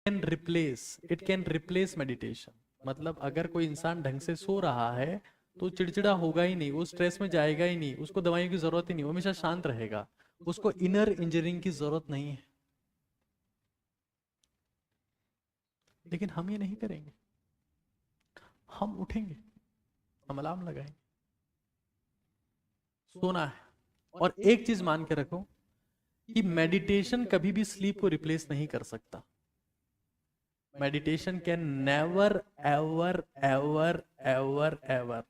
It can replace meditation. मतलब अगर कोई इंसान ढंग से सो रहा है तो चिड़चिड़ा होगा ही नहीं, वो स्ट्रेस में जाएगा ही नहीं, उसको दवाइयों की जरूरत ही नहीं, वो हमेशा शांत रहेगा, उसको इनर इंजीनियरिंग की जरूरत नहीं है। लेकिन हम ये नहीं करेंगे। हम उठेंगे, हम अलार्म लगाएंगे, सोना है। और एक चीज मान के रखो कि मेडिटेशन कभी भी स्लीप को रिप्लेस नहीं कर सकता। Meditation can never ever ever ever ever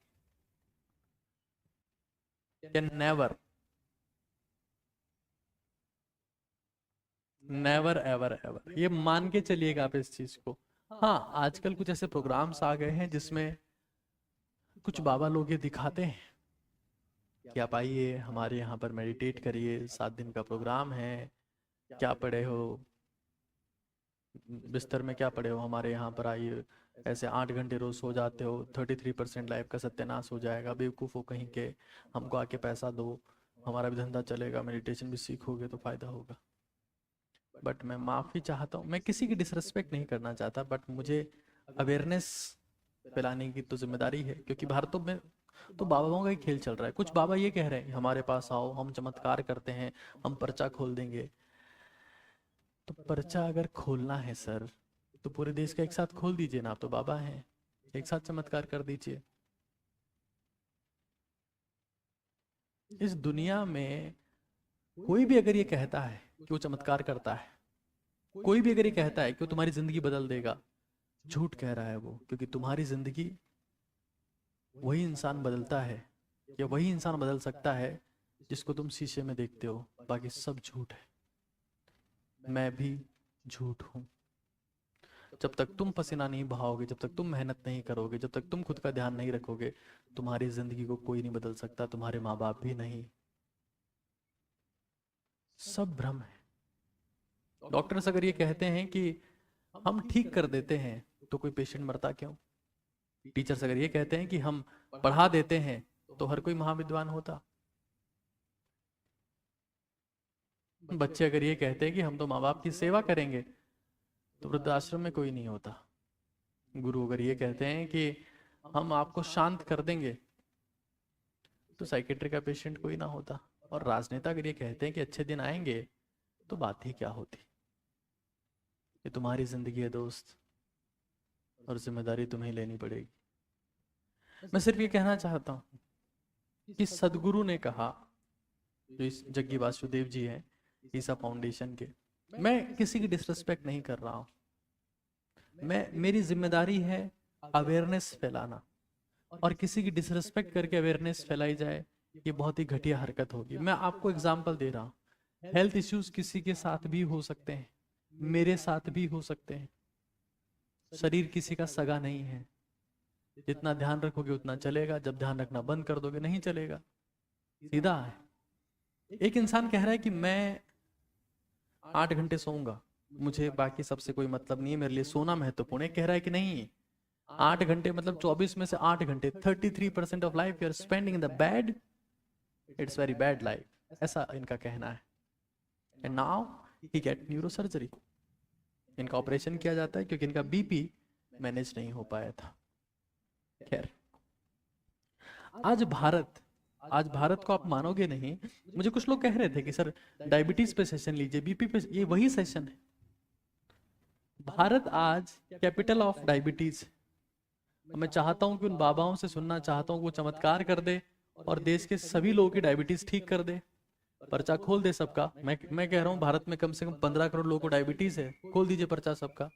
can never never ever ever, ये मान के चलिएगा आप इस चीज को। हाँ, आजकल कुछ ऐसे प्रोग्राम्स आ गए हैं जिसमें कुछ बाबा लोग ये दिखाते हैं कि आप आइए हमारे यहाँ पर मेडिटेट करिए, 7 दिन का प्रोग्राम है, क्या पढ़े हो, बिस्तर में क्या पढ़े हो, हमारे यहाँ पर आइए, ऐसे 8 घंटे रोज सो जाते हो, 33% लाइफ का सत्यानाश हो जाएगा, बेवकूफ़ हो कहीं के, हमको आके पैसा दो, हमारा भी धंधा चलेगा, मेडिटेशन भी सीखोगे तो फायदा होगा। बट मैं माफ़ी चाहता हूँ, मैं किसी की डिसरिस्पेक्ट नहीं करना चाहता, बट मुझे अवेयरनेस फैलाने की तो जिम्मेदारी है, क्योंकि भारतों में तो बाबाओं का ही खेल चल रहा है। कुछ बाबा ये कह रहे हैं हमारे पास आओ, हम चमत्कार करते हैं, हम पर्चा खोल देंगे। तो पर्चा अगर खोलना है सर, तो पूरे देश का एक साथ खोल दीजिए ना, आप तो बाबा हैं, एक साथ चमत्कार कर दीजिए। इस दुनिया में कोई भी अगर ये कहता है कि वो चमत्कार करता है, कोई भी अगर ये कहता है कि वो तुम्हारी जिंदगी बदल देगा, झूठ कह रहा है वो, क्योंकि तुम्हारी जिंदगी वही इंसान बदलता है, या वही इंसान बदल सकता है जिसको तुम शीशे में देखते हो, बाकी सब झूठ है। मैं भी झूठ हूं। जब तक तुम पसीना नहीं बहाओगे, जब तक तुम मेहनत नहीं करोगे, जब तक तुम खुद का ध्यान नहीं रखोगे, तुम्हारी जिंदगी को कोई नहीं बदल सकता, तुम्हारे माँ बाप भी नहीं। सब भ्रम है। डॉक्टर्स अगर ये कहते हैं कि हम ठीक कर देते हैं, तो कोई पेशेंट मरता क्यों? टीचर्स अगर ये कहते हैं कि हम पढ़ा देते हैं, तो हर कोई महाविद्वान होता। बच्चे अगर ये कहते हैं कि हम तो माँ बाप की सेवा करेंगे, तो वृद्धाश्रम में कोई नहीं होता। गुरु अगर ये कहते हैं कि हम आपको शांत कर देंगे, तो साइकेट्री का पेशेंट कोई ना होता। और राजनेता अगर ये कहते हैं कि अच्छे दिन आएंगे, तो बात ही क्या होती। ये तुम्हारी जिंदगी है दोस्त, और जिम्मेदारी तुम्हें लेनी पड़ेगी। मैं सिर्फ ये कहना चाहता हूँ कि सदगुरु ने कहा, जो इस जग्गी वासुदेव जी हैं ईसा फाउंडेशन के, मैं किसी की डिसरिस्पेक्ट नहीं कर रहा हूँ, मैं, मेरी जिम्मेदारी है अवेयरनेस फैलाना। और किसी की डिसरिस्पेक्ट करके अवेयरनेस फैलाई जाए, ये बहुत ही घटिया हरकत होगी। मैं आपको एग्जांपल दे रहा हूँ, हेल्थ इश्यूज किसी के साथ भी हो सकते हैं, मेरे साथ भी हो सकते हैं। शरीर किसी का सगा नहीं है। जितना ध्यान रखोगे उतना चलेगा, जब ध्यान रखना बंद कर दोगे नहीं चलेगा। सीधा है। एक इंसान कह रहा है कि मैं 8 घंटे सोऊंगा, मुझे बाकी सबसे कोई मतलब नहीं है, मेरे लिए सोना महत्वपूर्ण है। कह रहा है कि नहीं, 8 घंटे मतलब 24 में से 8 घंटे, 33% of life you are spending in the bed, it's very bad life, ऐसा इनका कहना है। And now he get neuro surgery, इनका ऑपरेशन किया जाता है क्योंकि इनका बीपी मैनेज नहीं हो पाया था। खैर, आज भारत, आज भारत को आप मानोगे नहीं, मुझे कुछ लोग कह रहे थे कि सर डायबिटीज पे सेशन लीजिए, बीपी पे, ये वही सेशन है। भारत आज कैपिटल ऑफ डायबिटीज। मैं चाहता हूं कि उन बाबाओं से सुनना चाहता हूं कि वो चमत्कार कर दे और देश के सभी लोगों की डायबिटीज ठीक कर दे, पर्चा खोल दे सबका। मैं कह रहा हूं भारत में कम से कम 15 करोड़ लोगों को डायबिटीज है, खोल दीजिए पर्चा सबका।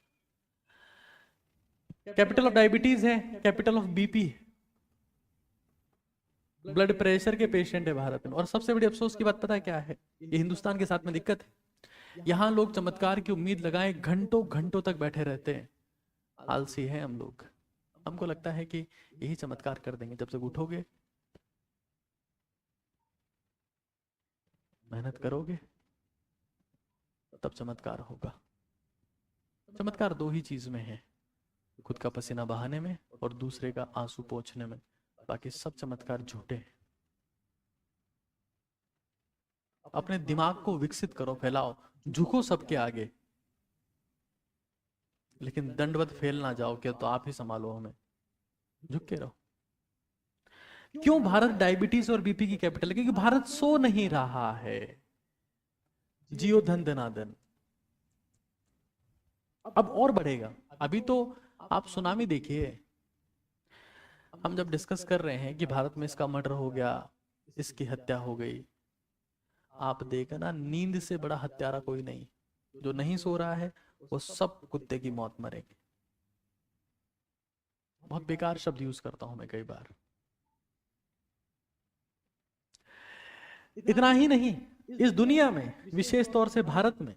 कैपिटल ऑफ डायबिटीज है, capital of BP, blood pressure के पेशेंट है भारत में। और सबसे बड़ी अफसोस की बात पता है क्या है? ये हिंदुस्तान के साथ में दिक्कत है। यहाँ लोग चमत्कार की उम्मीद लगाए घंटों घंटों तक बैठे रहते हैं। आलसी है हम लोग। हमको लगता है कि यही चमत्कार कर देंगे, जब तक उठोगे, मेहनत करोगे, तब चमत्कार होगा। चमत्कार दो ही चीज में है, खुद का पसीना बहाने में और दूसरे का आंसू पोंछने में। बाकी सब चमत्कार झूठे हैं। अपने दिमाग को विकसित करो, फैलाओ, झुको सबके आगे। लेकिन दंडवत फेल ना जाओ, क्या तो आप ही संभालो हमें, झुक के रहो। क्यों भारत डायबिटीज और बीपी की कैपिटल है? क्योंकि भारत सो नहीं रहा है। जियो धन धनाधन, अब और बढ़ेगा। अभी तो आप सुनामी देखिए, हम जब डिस्कस कर रहे हैं कि भारत में इसका मर्डर हो गया, इसकी हत्या हो गई, आप देखना नींद से बड़ा हत्यारा कोई नहीं। जो नहीं सो रहा है वो सब कुत्ते की मौत मरेंगे। बहुत बेकार शब्द यूज करता हूं मैं कई बार। इतना ही नहीं, इस दुनिया में विशेष तौर से भारत में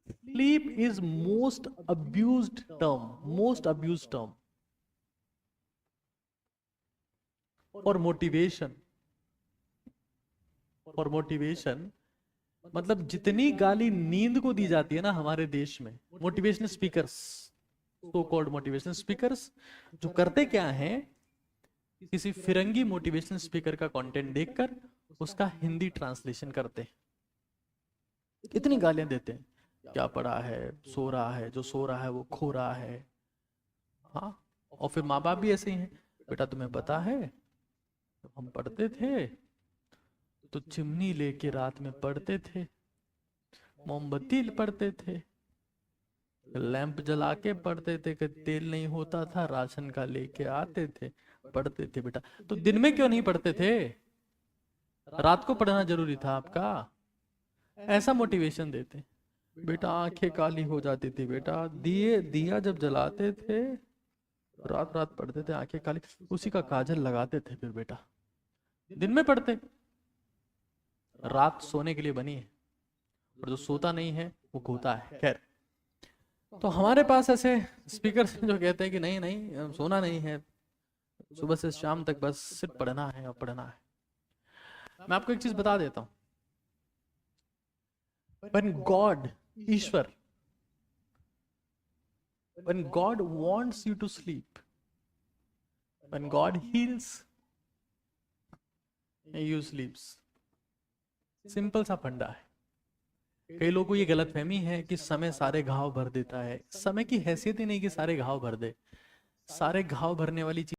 sleep is most abused term, most abused term for motivation. For motivation मतलब जितनी गाली नींद को दी जाती है ना हमारे देश में, motivational speakers, so called motivational speakers, जो करते क्या हैं, किसी फिरंगी मोटिवेशनल स्पीकर का कंटेंट देखकर उसका हिंदी ट्रांसलेशन करते हैं, इतनी गालियां देते हैं, क्या पढ़ा है, सो रहा है, जो सो रहा है वो खो रहा है। हाँ, और फिर माँ बाप भी ऐसे ही हैं, बेटा तुम्हें पता है जब हम पढ़ते थे तो चिमनी लेके रात में पढ़ते थे, मोमबत्ती पढ़ते थे, लैंप जला के पढ़ते थे, कि तेल नहीं होता था राशन का लेके आते थे, पढ़ते थे। बेटा तो दिन में क्यों नहीं पढ़ते थे? रात को पढ़ना जरूरी था आपका? ऐसा मोटिवेशन देते। बेटा आंखें काली हो जाती थी, बेटा दिया जब जलाते थे रात रात पढ़ते थे, आंखें काली, उसी का काजल लगाते थे, फिर बेटा दिन में पढ़ते। रात सोने के लिए बनी है, और जो सोता नहीं है वो खोता है। खैर, तो हमारे पास ऐसे स्पीकर जो कहते हैं कि नहीं नहीं सोना नहीं है, सुबह से शाम तक बस सिर्फ पढ़ना है और पढ़ना है। मैं आपको एक चीज बता देता हूं, when God, Ishwar, when God wants you to sleep, when God heals, you sleeps। Simple सा फंडा है। कई लोगों को ये गलतफहमी है कि समय सारे घाव भर देता है। समय की हैसियत ही नहीं कि सारे घाव भर दे। सारे घाव भरने वाली चीज